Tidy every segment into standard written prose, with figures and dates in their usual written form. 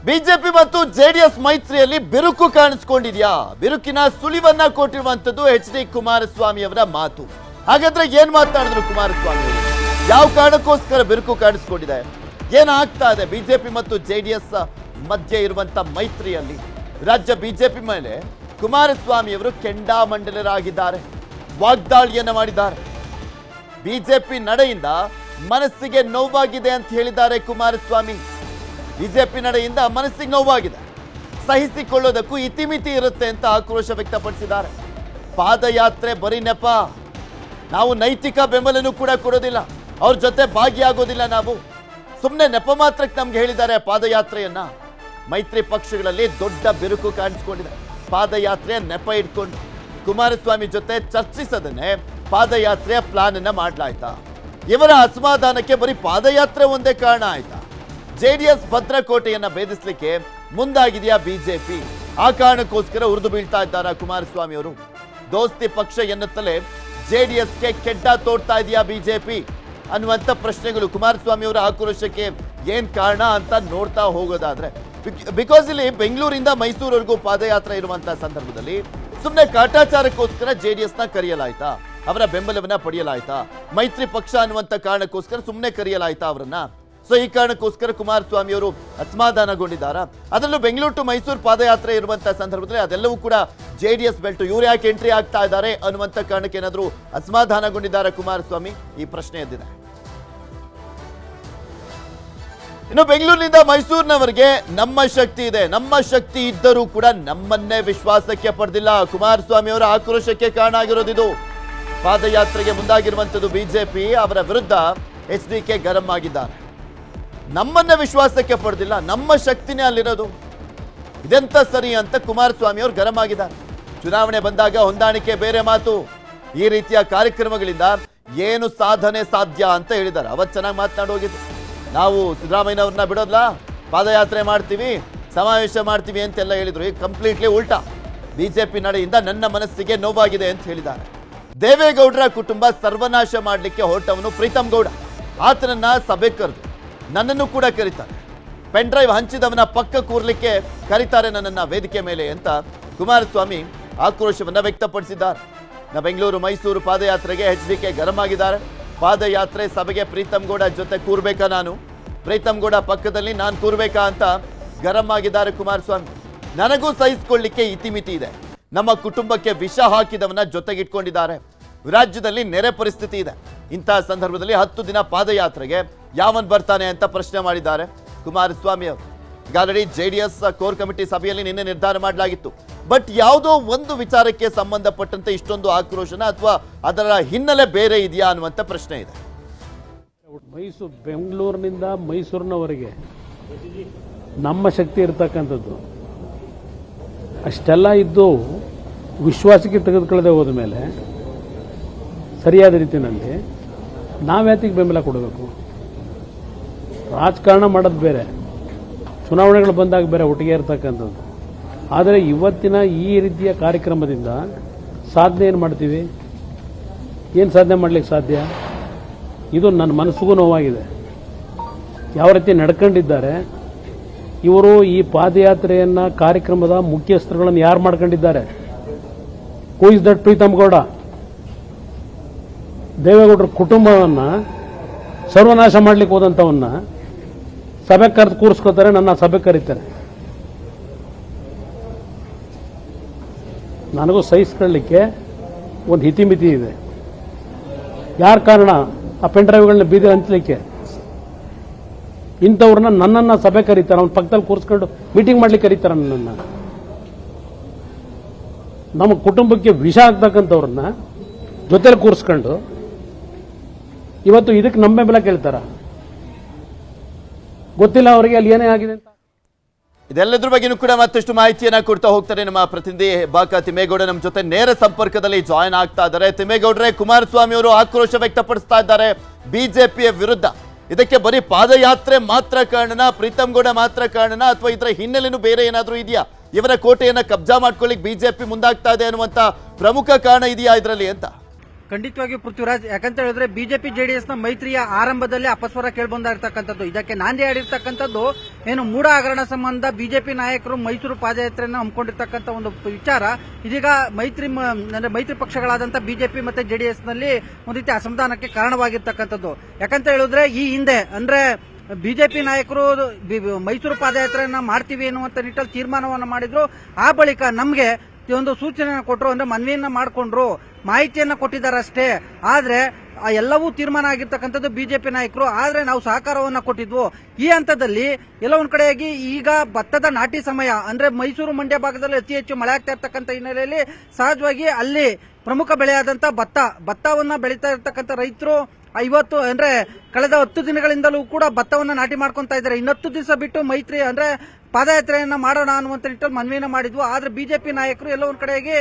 BJP ಮತ್ತು JDS ಮೈತ್ರಿಯಲ್ಲಿ ಬಿರುಕು ಕಾಣಿಸಿಕೊಂಡಿದ್ಯಾ? ಬಿರುಕಿನ ಸುಳಿವನ್ನ ಕೊಟ್ಟಿರುವಂತದ್ದು H D. Kumaraswamy ಅವರ ಮಾತು. ಹಾಗಾದ್ರೆ ಏನ್ ಮಾತಾಡಿದ್ರು ಕುಮಾರಸ್ವಾಮಿ ಅವರು? ಯಾವ ಕಾರಣಕ್ಕೋಸ್ಕರ ಬಿರುಕು ಕಾಣಿಸಿಕೊಂಡಿದೆ? ಏನಾಗ್ತಾ ಇದೆ ಬಿಜೆಪಿ ಮತ್ತು ಜೆಡಿಎಸ್ ಮಧ್ಯೆ ಇರುವಂತ ಮೈತ್ರಿಯಲ್ಲಿ? ರಾಜ್ಯ ಬಿಜೆಪಿ ಮೇಲೆ ಕುಮಾರಸ್ವಾಮಿ ಅವರು ಕೆಂಡಾಮಂಡಲರಾಗಿದ್ದಾರೆ, ವಾಗ್ದಾಳಿಯನ್ನ ಮಾಡಿದ್ದಾರೆ. ಬಿಜೆಪಿ ನಡೆಯಿಂದ ಮನಸ್ಸಿಗೆ ನೋವಾಗಿದೆ ಅಂತ ಹೇಳಿದ್ದಾರೆ ಕುಮಾರಸ್ವಾಮಿ. ಬಿಜೆಪಿ ನಡೆಯಿಂದ ಮನಸ್ಸಿಗೆ ನೋವಾಗಿದೆ, ಸಹಿಸಿಕೊಳ್ಳೋದಕ್ಕೂ ಇತಿಮಿತಿ ಇರುತ್ತೆ ಅಂತ ಆಕ್ರೋಶ ವ್ಯಕ್ತಪಡಿಸಿದ್ದಾರೆ. ಪಾದಯಾತ್ರೆ ಬರೀ ನೆಪ, ನಾವು ನೈತಿಕ ಬೆಂಬಲನೂ ಕೂಡ ಕೊಡೋದಿಲ್ಲ, ಅವ್ರ ಜೊತೆ ಭಾಗಿಯಾಗೋದಿಲ್ಲ, ನಾವು ಸುಮ್ಮನೆ ನೆಪ ಮಾತ್ರಕ್ಕೆ ನಮ್ಗೆ ಹೇಳಿದ್ದಾರೆ ಪಾದಯಾತ್ರೆಯನ್ನ. ಮೈತ್ರಿ ಪಕ್ಷಗಳಲ್ಲಿ ದೊಡ್ಡ ಬಿರುಕು ಕಾಣಿಸ್ಕೊಂಡಿದೆ. ಪಾದಯಾತ್ರೆಯ ನೆಪ ಇಟ್ಕೊಂಡು ಕುಮಾರಸ್ವಾಮಿ ಜೊತೆ ಚರ್ಚಿಸದನ್ನೇ ಪಾದಯಾತ್ರೆಯ ಪ್ಲಾನ್ ಅನ್ನ ಮಾಡ್ಲಾಯ್ತಾ? ಇವರ ಅಸಮಾಧಾನಕ್ಕೆ ಬರೀ ಪಾದಯಾತ್ರೆ ಒಂದೇ ಕಾರಣ ಆಯ್ತಾ? ಜೆಡಿಎಸ್ ಭದ್ರಕೋಟೆಯನ್ನ ಭೇದಿಸಲಿಕ್ಕೆ ಮುಂದಾಗಿದೆಯಾ ಬಿಜೆಪಿ? ಆ ಕಾರಣಕ್ಕೋಸ್ಕರ ಉರಿದು ಬೀಳ್ತಾ ಇದ್ದಾರಾ ಕುಮಾರಸ್ವಾಮಿ ಅವರು? ದೋಸ್ತಿ ಪಕ್ಷ ಎನ್ನುತ್ತಲೇ ಜೆಡಿಎಸ್ಗೆ ಕೆಡ್ಡ ತೋಡ್ತಾ ಇದೆಯಾ ಬಿಜೆಪಿ ಅನ್ನುವಂಥ ಪ್ರಶ್ನೆಗಳು. ಕುಮಾರಸ್ವಾಮಿ ಅವರ ಆಕ್ರೋಶಕ್ಕೆ ಏನ್ ಕಾರಣ ಅಂತ ನೋಡ್ತಾ ಹೋಗೋದಾದ್ರೆ, ಬಿಕಾಸ್ ಇಲ್ಲಿ ಬೆಂಗಳೂರಿಂದ ಮೈಸೂರವರೆಗೂ ಪಾದಯಾತ್ರೆ ಇರುವಂತ ಸಂದರ್ಭದಲ್ಲಿ ಸುಮ್ಮನೆ ಕಾಟಾಚಾರಕ್ಕೋಸ್ಕರ ಜೆಡಿಎಸ್ ನ ಕರೆಯಲಾಯ್ತಾ? ಅವರ ಬೆಂಬಲವನ್ನ ಪಡೆಯಲಾಯ್ತಾ? ಮೈತ್ರಿ ಪಕ್ಷ ಅನ್ನುವಂಥ ಕಾರಣಕ್ಕೋಸ್ಕರ ಸುಮ್ಮನೆ ಕರೆಯಲಾಯ್ತಾ ಅವರನ್ನ? ಸೊ ಈ ಕಾರಣಕ್ಕೋಸ್ಕರ ಕುಮಾರಸ್ವಾಮಿ ಅವರು ಅಸಮಾಧಾನಗೊಂಡಿದ್ದಾರಾ? ಅದರಲ್ಲೂ ಬೆಂಗಳೂರು ಟು ಮೈಸೂರು ಪಾದಯಾತ್ರೆ ಇರುವಂತಹ ಸಂದರ್ಭದಲ್ಲಿ ಅದೆಲ್ಲವೂ ಕೂಡ ಜೆಡಿಎಸ್ ಬೆಲ್ಟ್, ಇವ್ರು ಯಾಕೆ ಎಂಟ್ರಿ ಆಗ್ತಾ ಇದ್ದಾರೆ ಅನ್ನುವಂಥ ಕಾರಣಕ್ಕೆ ಏನಾದರೂ ಅಸಮಾಧಾನಗೊಂಡಿದ್ದಾರೆ ಕುಮಾರಸ್ವಾಮಿ? ಈ ಪ್ರಶ್ನೆ ಎದ್ದಿದೆ. ಇನ್ನು ಬೆಂಗಳೂರಿನಿಂದ ಮೈಸೂರಿನವರೆಗೆ ನಮ್ಮ ಶಕ್ತಿ ಇದೆ, ನಮ್ಮ ಶಕ್ತಿ ಇದ್ದರೂ ಕೂಡ ನಮ್ಮನ್ನೇ ವಿಶ್ವಾಸಕ್ಕೆ ಪಡೆದಿಲ್ಲ. ಕುಮಾರಸ್ವಾಮಿ ಅವರ ಆಕ್ರೋಶಕ್ಕೆ ಕಾರಣ ಆಗಿರೋದಿದು. ಪಾದಯಾತ್ರೆಗೆ ಮುಂದಾಗಿರುವಂಥದ್ದು ಬಿಜೆಪಿ, ಅವರ ವಿರುದ್ಧ ಎಚ್.ಡಿ.ಕೆ ಗರಂ ಆಗಿದ್ದಾರೆ. ನಮ್ಮನ್ನ ವಿಶ್ವಾಸಕ್ಕೆ ಪಡೆದಿಲ್ಲ, ನಮ್ಮ ಶಕ್ತಿನೇ ಅಲ್ಲಿರೋದು, ಇದೆಂತ ಸರಿ ಅಂತ ಕುಮಾರಸ್ವಾಮಿ ಅವರು ಗರಂ ಆಗಿದ್ದಾರೆ. ಚುನಾವಣೆ ಬಂದಾಗ ಹೊಂದಾಣಿಕೆ ಬೇರೆ ಮಾತು, ಈ ರೀತಿಯ ಕಾರ್ಯಕ್ರಮಗಳಿಂದ ಏನು ಸಾಧನೆ ಸಾಧ್ಯ ಅಂತ ಹೇಳಿದ್ದಾರೆ. ಅವತ್ತು ಚೆನ್ನಾಗಿ ಮಾತನಾಡಿ ಹೋಗಿದ್ದು, ನಾವು ಸಿದ್ದರಾಮಯ್ಯನವ್ರನ್ನ ಬಿಡೋದ್ಲ, ಪಾದಯಾತ್ರೆ ಮಾಡ್ತೀವಿ, ಸಮಾವೇಶ ಮಾಡ್ತೀವಿ ಅಂತೆಲ್ಲ ಹೇಳಿದ್ರು. ಈಗ ಕಂಪ್ಲೀಟ್ಲಿ ಉಲ್ಟಾ, ಬಿಜೆಪಿ ನಡೆಯಿಂದ ನನ್ನ ಮನಸ್ಸಿಗೆ ನೋವಾಗಿದೆ ಅಂತ ಹೇಳಿದ್ದಾರೆ. ದೇವೇಗೌಡರ ಕುಟುಂಬ ಸರ್ವನಾಶ ಮಾಡಲಿಕ್ಕೆ ಹೊರಟವನು ಪ್ರೀತಮ್ ಗೌಡ, ಆತನನ್ನ ಸಭೆ ಕರೆದು ನನ್ನನ್ನು ಕೂಡ ಕರೀತಾರೆ, ಪೆನ್ ಡ್ರೈವ್ ಹಂಚಿದವನ ಪಕ್ಕ ಕೂರ್ಲಿಕ್ಕೆ ಕರೀತಾರೆ ನನ್ನನ್ನ ವೇದಿಕೆ ಮೇಲೆ ಅಂತ ಕುಮಾರಸ್ವಾಮಿ ಆಕ್ರೋಶವನ್ನ ವ್ಯಕ್ತಪಡಿಸಿದ್ದಾರೆ. ಬೆಂಗಳೂರು ಮೈಸೂರು ಪಾದಯಾತ್ರೆಗೆ ಎಚ್.ಡಿ.ಕೆ ಗರಂ ಆಗಿದ್ದಾರೆ. ಪಾದಯಾತ್ರೆ ಸಭೆಗೆ ಪ್ರೀತಮ್ ಗೌಡ ಜೊತೆ ಕೂರ್ಬೇಕಾ, ನಾನು ಪ್ರೀತಮ್ ಗೌಡ ಪಕ್ಕದಲ್ಲಿ ನಾನು ಕೂರ್ಬೇಕಾ ಅಂತ ಗರಂ ಆಗಿದ್ದಾರೆ ಕುಮಾರಸ್ವಾಮಿ. ನನಗೂ ಸಹಿಸಿಕೊಳ್ಳಿಕ್ಕೆ ಇತಿಮಿತಿ ಇದೆ, ನಮ್ಮ ಕುಟುಂಬಕ್ಕೆ ವಿಷ ಹಾಕಿದವನ ಜೊತೆಗಿಟ್ಕೊಂಡಿದ್ದಾರೆ, ರಾಜ್ಯದಲ್ಲಿ ನೆರೆ ಪರಿಸ್ಥಿತಿ ಇದೆ, ಇಂತಹ ಸಂದರ್ಭದಲ್ಲಿ 10 ದಿನ ಪಾದಯಾತ್ರೆಗೆ ಯಾವನ್ ಬರ್ತಾನೆ ಅಂತ ಪ್ರಶ್ನೆ ಮಾಡಿದ್ದಾರೆ ಕುಮಾರಸ್ವಾಮಿ ಅವರು. ಈಗ ಆಲ್ರೆಡಿ ಜೆಡಿಎಸ್ ಕೋರ್ ಕಮಿಟಿ ಸಭೆಯಲ್ಲಿ ನಿನ್ನೆ ನಿರ್ಧಾರ ಮಾಡಲಾಗಿತ್ತು. ಬಟ್ ಯಾವುದೋ ಒಂದು ವಿಚಾರಕ್ಕೆ ಸಂಬಂಧಪಟ್ಟಂತೆ ಇಷ್ಟೊಂದು ಆಕ್ರೋಶನ ಅಥವಾ ಅದರ ಹಿನ್ನೆಲೆ ಬೇರೆ ಇದೆಯಾ ಅನ್ನುವಂಥ ಪ್ರಶ್ನೆ ಇದೆ. ಬೆಂಗಳೂರಿನಿಂದ ಮೈಸೂರಿನವರೆಗೆ ನಮ್ಮ ಶಕ್ತಿ ಇರತಕ್ಕಂಥದ್ದು ಅಷ್ಟೆಲ್ಲ ಇದ್ದು ವಿಶ್ವಾಸಕ್ಕೆ ತೆಗೆದುಕೊಳ್ಳದೆ ಹೋದ ಮೇಲೆ ಸರಿಯಾದ ರೀತಿಯಲ್ಲಿ ನಾವ್ಯಾತಿಗೆ ಬೆಂಬಲ ಕೊಡಬೇಕು? ರಾಜಕಾರಣ ಮಾಡೋದು ಬೇರೆ, ಚುನಾವಣೆಗಳು ಬಂದಾಗ ಬೇರೆ ಒಟ್ಟಿಗೆ ಇರತಕ್ಕಂಥದ್ದು. ಆದರೆ ಇವತ್ತಿನ ಈ ರೀತಿಯ ಕಾರ್ಯಕ್ರಮದಿಂದ ಸಾಧನೆ ಏನು ಮಾಡ್ತೀವಿ? ಏನು ಸಾಧನೆ ಮಾಡಲಿಕ್ಕೆ ಸಾಧ್ಯ? ಇದು ನನ್ನ ಮನಸ್ಸಿಗೂ ನೋವಾಗಿದೆ. ಯಾವ ರೀತಿ ನಡ್ಕೊಂಡಿದ್ದಾರೆ ಇವರು. ಈ ಪಾದಯಾತ್ರೆಯನ್ನ ಕಾರ್ಯಕ್ರಮದ ಮುಖ್ಯಸ್ಥರುಗಳನ್ನು ಯಾರು ಮಾಡ್ಕೊಂಡಿದ್ದಾರೆ? Who is that Preetham Gowda? ದೇವೇಗೌಡರ ಕುಟುಂಬವನ್ನ ಸರ್ವನಾಶ ಮಾಡ್ಲಿಕ್ಕೆ ಹೋದಂಥವನ್ನ ಸಭೆ ಕರೆದು ಕೂರಿಸ್ಕೋತಾರೆ, ನನ್ನ ಸಭೆ ಕರೀತಾರೆ. ನನಗೂ ಸಹಿಸ್ಕೊಳ್ಳಿಕ್ಕೆ ಒಂದು ಹಿತಿಮಿತಿ ಇದೆ. ಯಾರ ಕಾರಣ ಆ ಪೆನ್ ಡ್ರೈವ್ಗಳನ್ನ ಬೀದಿ ಹಂಚಲಿಕ್ಕೆ? ಇಂಥವ್ರನ್ನ ನನ್ನನ್ನ ಸಭೆ ಕರೀತಾರೆ, ಅವನ ಪಕ್ಕದಲ್ಲಿ ಕೂರಿಸ್ಕೊಂಡು ಮೀಟಿಂಗ್ ಮಾಡ್ಲಿಕ್ಕೆ ಕರೀತಾರೆ ನನ್ನನ್ನ. ನಮ್ಮ ಕುಟುಂಬಕ್ಕೆ ವಿಷ ಆಗ್ತಕ್ಕಂಥವ್ರನ್ನ ಜೊತೆಲಿ ಕೂರಿಸ್ಕೊಂಡು ಇವತ್ತು ಇದಕ್ಕೆ ನಮ್ಮ ಬೆಂಬಲ ಕೇಳ್ತಾರ? ಗೊತ್ತಿಲ್ಲ ಅವರಿಗೆ ಅಲ್ಲಿ ಏನೇ ಆಗಿದೆ ಅಂತ. ಇದೆಲ್ಲದ್ರ ಬಗ್ಗೆನೂ ಕೂಡ ಮತ್ತಷ್ಟು ಮಾಹಿತಿಯನ್ನ ಕೊಡ್ತಾ ಹೋಗ್ತಾರೆ ನಮ್ಮ ಪ್ರತಿನಿಧಿ ಬಾಕ ತಿಮ್ಮೇಗೌಡ ನಮ್ಮ ಜೊತೆ ನೇರ ಸಂಪರ್ಕದಲ್ಲಿ ಜಾಯಿನ್ ಆಗ್ತಾ ಇದ್ದಾರೆ. ತಿಮ್ಮೇಗೌಡ್ರೆ, ಕುಮಾರಸ್ವಾಮಿ ಅವರು ಆಕ್ರೋಶ ವ್ಯಕ್ತಪಡಿಸ್ತಾ ಇದ್ದಾರೆ ಬಿಜೆಪಿಯ ವಿರುದ್ಧ. ಇದಕ್ಕೆ ಬರೀ ಪಾದಯಾತ್ರೆ ಮಾತ್ರ ಕಾರಣನ, ಪ್ರೀತಮ್ ಗೌಡ ಮಾತ್ರ ಕಾರಣನ, ಅಥವಾ ಇದರ ಹಿನ್ನೆಲೆನೂ ಬೇರೆ ಏನಾದರೂ ಇದೆಯಾ? ಇವರ ಕೋಟೆಯನ್ನ ಕಬ್ಜಾ ಮಾಡ್ಕೊಳ್ಳಿಕ್ ಬಿಜೆಪಿ ಮುಂದಾಗ್ತಾ ಇದೆ ಅನ್ನುವಂತ ಪ್ರಮುಖ ಕಾರಣ ಇದೆಯಾ ಇದರಲ್ಲಿ ಅಂತ? ಖಂಡಿತವಾಗಿಯೂ ಪೃಥ್ವಿರಾಜ್, ಯಾಕಂತ ಹೇಳಿದ್ರೆ ಬಿಜೆಪಿ ಜೆಡಿಎಸ್ ನ ಮೈತ್ರಿಯ ಆರಂಭದಲ್ಲಿ ಅಪಸ್ವರ ಕೇಳಿಬಂದಿರ್ತಕ್ಕಂಥದ್ದು. ಇದಕ್ಕೆ ನಾಂದಿ ಆಡಿರ್ತಕ್ಕಂಥದ್ದು ಏನು ಮೂಢ ಹಗರಣ ಸಂಬಂಧ ಬಿಜೆಪಿ ನಾಯಕರು ಮೈಸೂರು ಪಾದಯಾತ್ರೆಯನ್ನು ಹಮ್ಮಿಕೊಂಡಿರ್ತಕ್ಕಂಥ ಒಂದು ವಿಚಾರ ಇದೀಗ ಮೈತ್ರಿ ಪಕ್ಷಗಳಾದಂಥ ಬಿಜೆಪಿ ಮತ್ತೆ ಜೆಡಿಎಸ್ ನಲ್ಲಿ ಒಂದು ರೀತಿ ಅಸಮಾಧಾನಕ್ಕೆ ಕಾರಣವಾಗಿರ್ತಕ್ಕಂಥದ್ದು. ಯಾಕಂತ ಹೇಳಿದ್ರೆ ಈ ಹಿಂದೆ ಅಂದ್ರೆ ಬಿಜೆಪಿ ನಾಯಕರು ಮೈಸೂರು ಪಾದಯಾತ್ರೆಯನ್ನ ಮಾಡ್ತೀವಿ ಎನ್ನುವಂತ ನಿಟ್ಟಲ್ಲಿ ತೀರ್ಮಾನವನ್ನು ಮಾಡಿದ್ರು. ಆ ಬಳಿಕ ನಮಗೆ ಒಂದು ಸೂಚನೆ ಕೊಟ್ಟರು, ಅಂದ್ರೆ ಮನವಿಯನ್ನ ಮಾಡಿಕೊಂಡ್ರು, ಮಾಹಿತಿಯನ್ನ ಕೊಟ್ಟಿದ್ದಾರೆ ಅಷ್ಟೇ. ಆದ್ರೆ ಎಲ್ಲವೂ ತೀರ್ಮಾನ ಆಗಿರ್ತಕ್ಕಂಥದ್ದು ಬಿಜೆಪಿ ನಾಯಕರು. ಆದ್ರೆ ನಾವು ಸಹಕಾರವನ್ನ ಕೊಟ್ಟಿದ್ವು. ಈ ಹಂತದಲ್ಲಿ ಎಲ್ಲ ಒಂದ್ ಕಡೆಯಾಗಿ ಈಗ ಭತ್ತದ ನಾಟಿ ಸಮಯ, ಅಂದ್ರೆ ಮೈಸೂರು ಮಂಡ್ಯ ಭಾಗದಲ್ಲಿ ಅತಿ ಹೆಚ್ಚು ಮಳೆ ಆಗ್ತಾ ಇರ್ತಕ್ಕಂಥ ಹಿನ್ನೆಲೆಯಲ್ಲಿ ಸಹಜವಾಗಿ ಅಲ್ಲಿ ಪ್ರಮುಖ ಬೆಳೆಯಾದಂತ ಭತ್ತವನ್ನ ಬೆಳೀತಾ ಇರ್ತಕ್ಕಂಥ ರೈತರು ಇವತ್ತು ಅಂದ್ರೆ ಕಳೆದ 10 ದಿನಗಳಿಂದಲೂ ಕೂಡ ಭತ್ತವನ್ನ ನಾಟಿ ಮಾಡ್ಕೊಂತ ಇದ್ದಾರೆ. ಇನ್ನು 10 ದಿವಸ ಬಿಟ್ಟು ಮೈತ್ರಿ ಅಂದ್ರೆ ಪಾದಯಾತ್ರೆಯನ್ನ ಮಾಡೋಣ ಅನ್ನುವಂತ ನಿಟ್ಟಲ್ಲಿ ಮನವಿಯನ್ನ ಮಾಡಿದ್ವು. ಆದ್ರೆ ಬಿಜೆಪಿ ನಾಯಕರು ಎಲ್ಲ ಒಂದ್ ಕಡೆಗೆ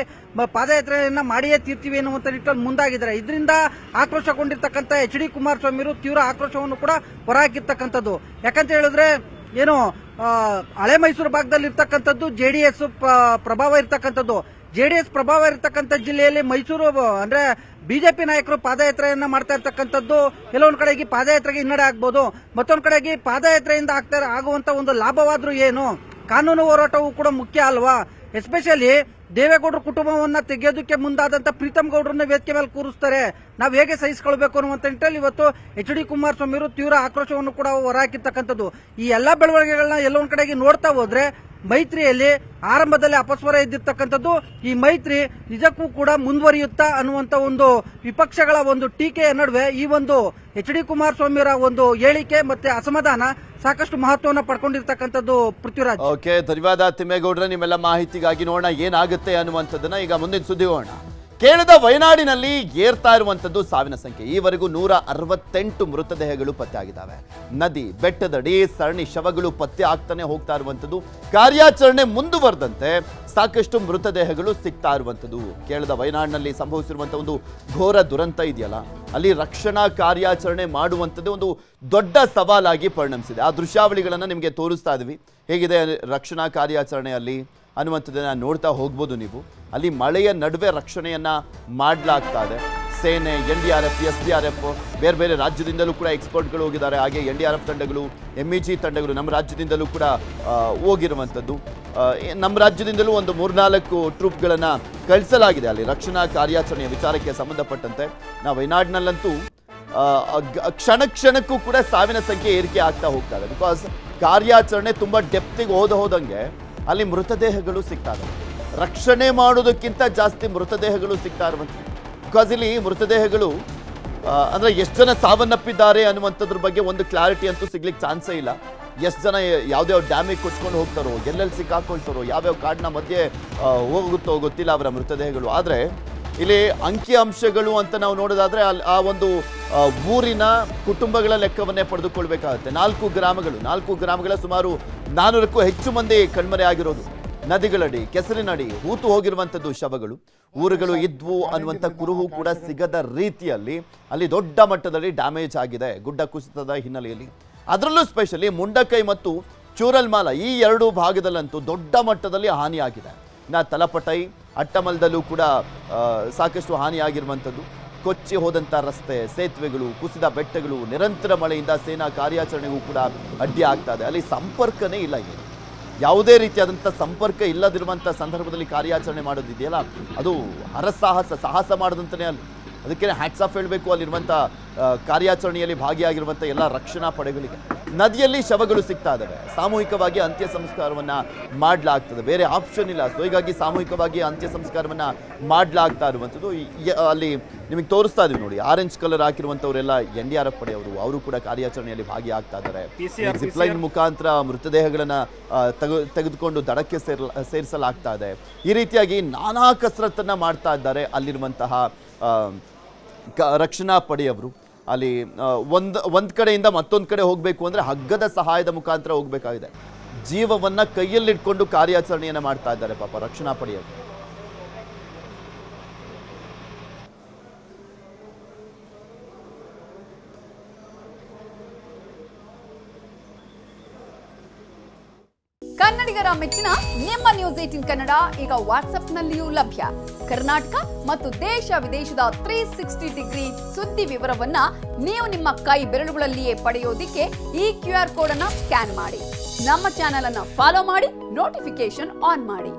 ಪಾದಯಾತ್ರೆಯನ್ನ ಮಾಡಿಯೇ ತೀರ್ತೀವಿ ಅನ್ನುವಂತ ನಿಟ್ಟಲ್ಲಿ ಮುಂದಾಗಿದ್ದಾರೆ. ಇದರಿಂದ ಆಕ್ರೋಶಗೊಂಡಿರ್ತಕ್ಕಂಥ ಎಚ್.ಡಿ. ಕುಮಾರಸ್ವಾಮಿ ತೀವ್ರ ಆಕ್ರೋಶವನ್ನು ಕೂಡ ಹೊರಹಾಕಿರ್ತಕ್ಕಂಥದ್ದು. ಯಾಕಂತ ಹೇಳಿದ್ರೆ ಏನು ಹಳೆ ಮೈಸೂರು ಭಾಗದಲ್ಲಿ ಇರ್ತಕ್ಕಂಥದ್ದು ಜೆಡಿಎಸ್ ಪ್ರಭಾವ ಇರ್ತಕ್ಕಂಥದ್ದು. ಜೆಡಿಎಸ್ ಪ್ರಭಾವ ಇರತಕ್ಕಂಥ ಜಿಲ್ಲೆಯಲ್ಲಿ ಮೈಸೂರು ಅಂದ್ರೆ ಬಿಜೆಪಿ ನಾಯಕರು ಪಾದಯಾತ್ರೆಯನ್ನ ಮಾಡ್ತಾ ಇರ್ತಕ್ಕಂಥದ್ದು ಕೆಲವೊಂದ್ ಕಡೆಗೆ ಪಾದಯಾತ್ರೆಗೆ ಹಿನ್ನಡೆ ಆಗ್ಬಹುದು, ಮತ್ತೊಂದ್ ಕಡೆಗೆ ಪಾದಯಾತ್ರೆಯಿಂದ ಆಗುವಂತ ಒಂದು ಲಾಭವಾದ್ರೂ ಏನು, ಕಾನೂನು ಹೋರಾಟವೂ ಕೂಡ ಮುಖ್ಯ ಅಲ್ವಾ. ಎಸ್ಪೆಷಲಿ ದೇವೇಗೌಡರ ಕುಟುಂಬವನ್ನ ತೆಗೆಯೋದಕ್ಕೆ ಮುಂದಾದಂತ ಪ್ರೀತಮ್ ಗೌಡ್ರನ್ನ ವೇದಿಕೆ ಮೇಲೆ ಕೂರಿಸ್ತಾರೆ, ನಾವು ಹೇಗೆ ಸಹಿಸಿಕೊಳ್ಬೇಕು ಅನ್ನುವಂತ ನಿಟ್ಟಲ್ಲಿ ಇವತ್ತು ಎಚ್.ಡಿ. ಕುಮಾರಸ್ವಾಮಿ ಅವರು ತೀವ್ರ ಆಕ್ರೋಶವನ್ನು ಕೂಡ ಹೊರಹಾಕಿರ್ತಕ್ಕಂಥದ್ದು. ಈ ಎಲ್ಲಾ ಬೆಳವಣಿಗೆಗಳನ್ನ ಎಲ್ಲೊಂದ್ ಕಡೆಗೆ ನೋಡ್ತಾ ಹೋದ್ರೆ ಮೈತ್ರಿಯಲ್ಲಿ ಆರಂಭದಲ್ಲಿ ಅಪಸ್ವರ ಇದ್ದಿರ್ತಕ್ಕಂಥದ್ದು ಈ ಮೈತ್ರಿ ನಿಜಕ್ಕೂ ಕೂಡ ಮುಂದುವರಿಯುತ್ತಾ ಅನ್ನುವಂತ ಒಂದು ವಿಪಕ್ಷಗಳ ಒಂದು ಟೀಕೆಯ ನಡುವೆ ಈ ಒಂದು ಎಚ್.ಡಿ. ಕುಮಾರಸ್ವಾಮಿಯವರ ಒಂದು ಹೇಳಿಕೆ ಮತ್ತೆ ಅಸಮಾಧಾನ ಸಾಕಷ್ಟು ಮಹತ್ವವನ್ನು ಪಡ್ಕೊಂಡಿರ್ತಕ್ಕಂಥದ್ದು. ಪೃಥ್ವಿರಾಜ್, ಓಕೆ, ಧನ್ಯವಾದ ತಿಮ್ಮೇಗೌಡ್ರೆ ನಿಮ್ಮೆಲ್ಲ ಮಾಹಿತಿಗಾಗಿ. ನೋಡೋಣ ಏನಾಗುತ್ತೆ ಅನ್ನುವಂಥದ್ದನ್ನ. ಈಗ ಮುಂದಿನ ಸುದ್ದಿ ಹೋಗೋಣ. ಕೇರಳದ ವಯನಾಡಿನಲ್ಲಿ ಏರ್ತಾ ಇರುವಂತದ್ದು ಸಾವಿನ ಸಂಖ್ಯೆ. ಈವರೆಗೂ 168 ಮೃತದೇಹಗಳು ಪತ್ತೆಯಾಗಿದ್ದಾವೆ. ನದಿ ಬೆಟ್ಟದಡಿ ಸರಣಿ ಶವಗಳು ಪತ್ತೆ ಆಗ್ತಾನೆ ಹೋಗ್ತಾ ಇರುವಂತದ್ದು. ಕಾರ್ಯಾಚರಣೆ ಮುಂದುವರೆದಂತೆ ಸಾಕಷ್ಟು ಮೃತದೇಹಗಳು ಸಿಗ್ತಾ ಇರುವಂತದ್ದು. ಕೇರಳದ ವಯನಾಡಿನಲ್ಲಿ ಸಂಭವಿಸಿರುವಂತಹ ಒಂದು ಘೋರ ದುರಂತ ಇದೆಯಲ್ಲ, ಅಲ್ಲಿ ರಕ್ಷಣಾ ಕಾರ್ಯಾಚರಣೆ ಮಾಡುವಂಥದ್ದು ಒಂದು ದೊಡ್ಡ ಸವಾಲಾಗಿ ಪರಿಣಮಿಸಿದೆ. ಆ ದೃಶ್ಯಾವಳಿಗಳನ್ನ ನಿಮಗೆ ತೋರಿಸ್ತಾ ಇದ್ವಿ, ಹೇಗಿದೆ ರಕ್ಷಣಾ ಕಾರ್ಯಾಚರಣೆಯಲ್ಲಿ ಅನ್ನುವಂಥದ್ದನ್ನ ನೋಡ್ತಾ ಹೋಗ್ಬೋದು ನೀವು. ಅಲ್ಲಿ ಮಳೆಯ ನಡುವೆ ರಕ್ಷಣೆಯನ್ನ ಮಾಡಲಾಗ್ತಾ ಇದೆ. ಸೇನೆ, NDRF, SDRF, ಬೇರೆ ಬೇರೆ ರಾಜ್ಯದಿಂದಲೂ ಕೂಡ ಎಕ್ಸ್ಪರ್ಟ್ಗಳು ಹೋಗಿದ್ದಾರೆ. ಹಾಗೆ NDRF ತಂಡಗಳು, MEG ತಂಡಗಳು ನಮ್ಮ ರಾಜ್ಯದಿಂದಲೂ ಕೂಡ ಹೋಗಿರುವಂಥದ್ದು. ನಮ್ಮ ರಾಜ್ಯದಿಂದಲೂ ಒಂದು 3-4 ಟ್ರೂಪ್ಗಳನ್ನು ಕಳಿಸಲಾಗಿದೆ ಅಲ್ಲಿ ರಕ್ಷಣಾ ಕಾರ್ಯಾಚರಣೆಯ ವಿಚಾರಕ್ಕೆ ಸಂಬಂಧಪಟ್ಟಂತೆ. ನಾವು ವಯನಾಡಿನಲ್ಲಂತೂ ಕ್ಷಣ ಕ್ಷಣಕ್ಕೂ ಕೂಡ ಸಾವಿನ ಸಂಖ್ಯೆ ಏರಿಕೆ ಆಗ್ತಾ ಹೋಗ್ತಾ ಇದೆ. ಬಿಕಾಸ್ ಕಾರ್ಯಾಚರಣೆ ತುಂಬ ಡೆಪ್ತಿಗೆ ಹೋದಂಗೆ ಅಲ್ಲಿ ಮೃತದೇಹಗಳು ಸಿಗ್ತಾ ಇದ್ದಾವೆ. ರಕ್ಷಣೆ ಮಾಡೋದಕ್ಕಿಂತ ಜಾಸ್ತಿ ಮೃತದೇಹಗಳು ಸಿಗ್ತಾ ಇರುವಂಥದ್ದು. ಬಿಕಾಸ್ ಇಲ್ಲಿ ಮೃತದೇಹಗಳು ಅಂದರೆ ಎಷ್ಟು ಜನ ಸಾವನ್ನಪ್ಪಿದ್ದಾರೆ ಅನ್ನುವಂಥದ್ರ ಬಗ್ಗೆ ಒಂದು ಕ್ಲಾರಿಟಿ ಅಂತೂ ಸಿಗ್ಲಿಕ್ಕೆ ಚಾನ್ಸೇ ಇಲ್ಲ. ಎಷ್ಟು ಜನ ಯಾವ್ದಾವ್ ಡ್ಯಾಮಿಗೆ ಕೊಚ್ಕೊಂಡು ಹೋಗ್ತಾರೋ, ಎಲ್ಲೆಲ್ಲಿ ಸಿಕ್ಕಾಕೊಳ್ತಾರೋ, ಯಾವ್ಯಾವ ಕಾಡಿನ ಮಧ್ಯೆ ಹೋಗುತ್ತೋ ಗೊತ್ತಿಲ್ಲ ಅವರ ಮೃತದೇಹಗಳು. ಆದರೆ ಇಲ್ಲಿ ಅಂಕಿ ಅಂಶಗಳು ಅಂತ ನಾವು ನೋಡೋದಾದ್ರೆ ಆ ಒಂದು ಊರಿನ ಕುಟುಂಬಗಳ ಲೆಕ್ಕವನ್ನೇ ಪಡೆದುಕೊಳ್ಬೇಕಾಗುತ್ತೆ. 4 ಗ್ರಾಮಗಳ ಸುಮಾರು 400ಕ್ಕೂ ಹೆಚ್ಚು ಮಂದಿ ಕಣ್ಮರೆ ಆಗಿರೋದು. ನದಿಗಳಡಿ, ಕೆಸರಿನಡಿ ಹೂತು ಹೋಗಿರುವಂಥದ್ದು ಶವಗಳು. ಊರುಗಳು ಇದ್ವು ಅನ್ನುವಂಥ ಕುರುಹು ಕೂಡ ಸಿಗದ ರೀತಿಯಲ್ಲಿ ಅಲ್ಲಿ ದೊಡ್ಡ ಮಟ್ಟದಲ್ಲಿ ಡ್ಯಾಮೇಜ್ ಆಗಿದೆ ಗುಡ್ಡ ಕುಸಿತದ ಹಿನ್ನೆಲೆಯಲ್ಲಿ. ಅದರಲ್ಲೂ ಸ್ಪೆಷಲಿ ಮುಂಡಕೈ ಮತ್ತು ಚೂರಲ್ಮಾಲ ಈ 2 ಭಾಗದಲ್ಲಂತೂ ದೊಡ್ಡ ಮಟ್ಟದಲ್ಲಿ ಹಾನಿಯಾಗಿದೆ. ಇನ್ನು ತಲಪಟೈ, ಅಟ್ಟಮಲ್ದಲ್ಲೂ ಕೂಡ ಸಾಕಷ್ಟು ಹಾನಿಯಾಗಿರುವಂಥದ್ದು. ಕೊಚ್ಚಿ ಹೋದಂಥ ರಸ್ತೆ, ಸೇತುವೆಗಳು, ಕುಸಿದ ಬೆಟ್ಟಗಳು, ನಿರಂತರ ಮಳೆಯಿಂದ ಸೇನಾ ಕಾರ್ಯಾಚರಣೆಗೂ ಕೂಡ ಅಡ್ಡಿ ಆಗ್ತಾ ಇದೆ. ಅಲ್ಲಿ ಸಂಪರ್ಕನೇ ಇಲ್ಲ. ಈಗ ಯಾವುದೇ ರೀತಿಯಾದಂಥ ಸಂಪರ್ಕ ಇಲ್ಲದಿರುವಂಥ ಸಂದರ್ಭದಲ್ಲಿ ಕಾರ್ಯಾಚರಣೆ ಮಾಡೋದಿದೆಯಲ್ಲ, ಅದು ಸಾಹಸ ಮಾಡೋದಂತಲೇ ಅಲ್ಲಿ. ಅದಕ್ಕೆ ಹ್ಯಾಟ್ಸ್ ಆಫ್ ಹೇಳಬೇಕು ಅಲ್ಲಿರುವಂಥ ಕಾರ್ಯಾಚರಣೆಯಲ್ಲಿ ಭಾಗಿಯಾಗಿರುವಂಥ ಎಲ್ಲ ರಕ್ಷಣಾ ಪಡೆಗಳಿಗೆ. ನದಿಯಲ್ಲಿ ಶವಗಳು ಸಿಗ್ತಾ ಇದ್ದಾವೆ. ಸಾಮೂಹಿಕವಾಗಿ ಅಂತ್ಯ ಸಂಸ್ಕಾರವನ್ನು ಮಾಡಲಾಗ್ತದೆ, ಬೇರೆ ಆಪ್ಷನ್ ಇಲ್ಲ. ಸೊ ಹೀಗಾಗಿ ಸಾಮೂಹಿಕವಾಗಿ ಅಂತ್ಯ ಸಂಸ್ಕಾರವನ್ನು ಮಾಡಲಾಗ್ತಾ ಇರುವಂಥದ್ದು. ಅಲ್ಲಿ ನಿಮಗೆ ತೋರಿಸ್ತಾ ಇದೀವಿ ನೋಡಿ, ಆರೆಂಜ್ ಕಲರ್ ಹಾಕಿರುವಂಥವರೆಲ್ಲ NDRF ಪಡೆಯವರು, ಅವರು ಕೂಡ ಕಾರ್ಯಾಚರಣೆಯಲ್ಲಿ ಭಾಗಿಯಾಗ್ತಾ ಇದ್ದಾರೆ. ಜಿಪ್ಲೈನ್ ಮುಖಾಂತರ ಮೃತದೇಹಗಳನ್ನು ತೆಗೆದುಕೊಂಡು ದಡಕ್ಕೆ ಸೇರಿಸಲಾಗ್ತಾ ಇದೆ. ಈ ರೀತಿಯಾಗಿ ನಾನಾ ಕಸರತ್ತನ್ನು ಮಾಡ್ತಾ ಇದ್ದಾರೆ ಅಲ್ಲಿರುವಂತಹ ರಕ್ಷಣಾ ಪಡೆಯವರು. ಅಲ್ಲಿ ಒಂದ್ ಕಡೆಯಿಂದ ಮತ್ತೊಂದು ಕಡೆ ಹೋಗಬೇಕು ಅಂದ್ರೆ ಹಗ್ಗದ ಸಹಾಯದ ಮುಖಾಂತರ ಹೋಗಬೇಕಾಗಿದೆ. ಜೀವವನ್ನ ಕೈಯಲ್ಲಿಟ್ಕೊಂಡು ಕಾರ್ಯಾಚರಣೆಯನ್ನ ಮಾಡ್ತಾ ಇದ್ದಾರೆ ಪಾಪ ರಕ್ಷಣಾ ಪಡೆಯವರು. ಕನ್ನಡಿಗರ ಮೆಚ್ಚಿನ ನಿಮ್ಮ ನ್ಯೂಸ್ 18 ಕನ್ನಡ ಈಗ ವಾಟ್ಸ್ಆಪ್ನಲ್ಲಿಯೂ ಲಭ್ಯ. ಕರ್ನಾಟಕ ಮತ್ತು ದೇಶ ವಿದೇಶದ 360 ಡಿಗ್ರಿ ಸುದ್ದಿ ವಿವರವನ್ನ ನೀವು ನಿಮ್ಮ ಕೈ ಬೆರಳುಗಳಲ್ಲಿಯೇ ಪಡೆಯೋದಿಕ್ಕೆ ಈ QR ಕೋಡ್ ಅನ್ನು ಸ್ಕ್ಯಾನ್ ಮಾಡಿ. ನಮ್ಮ ಚಾನೆಲ್ ಅನ್ನು ಫಾಲೋ ಮಾಡಿ, ನೋಟಿಫಿಕೇಶನ್ ಆನ್ ಮಾಡಿ.